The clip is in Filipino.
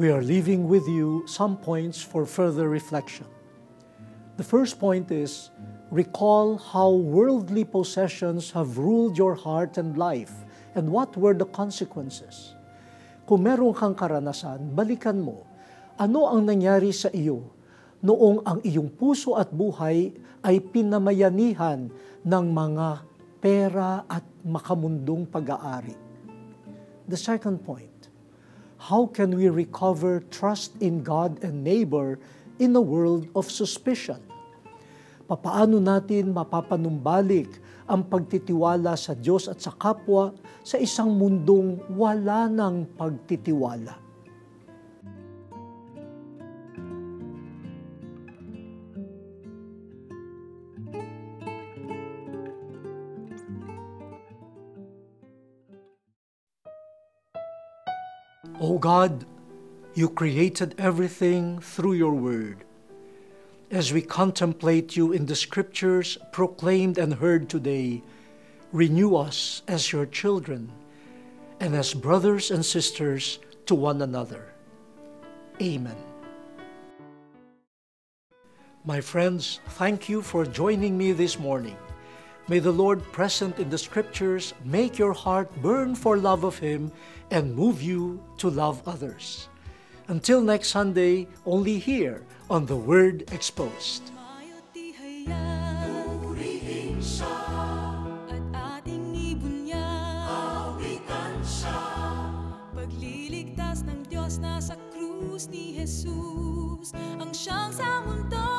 we are leaving with you some points for further reflection. The first point is, recall how worldly possessions have ruled your heart and life, and what were the consequences. Kung meron kang karanasan, balikan mo. Ano ang nangyari sa iyo noong ang iyong puso at buhay ay pinamayanihan ng mga pera at makamundong pag-aari? The second point, how can we recover trust in God and neighbor in a world of suspicion? Papaano natin mapapanumbalik ang pagtitiwala sa Diyos at sa kapwa sa isang mundong wala ng pagtitiwala? O God, you created everything through your word. As we contemplate you in the scriptures proclaimed and heard today, renew us as your children and as brothers and sisters to one another. Amen. My friends, thank you for joining me this morning. May the Lord present in the scriptures make your heart burn for love of Him and move you to love others. Until next Sunday, only here on The Word Exposed. Purihin siya at ating ibunyag. Awitan siya. Pagliligtas ng Diyos nasa krus ni Jesus, ang siyang sa mundo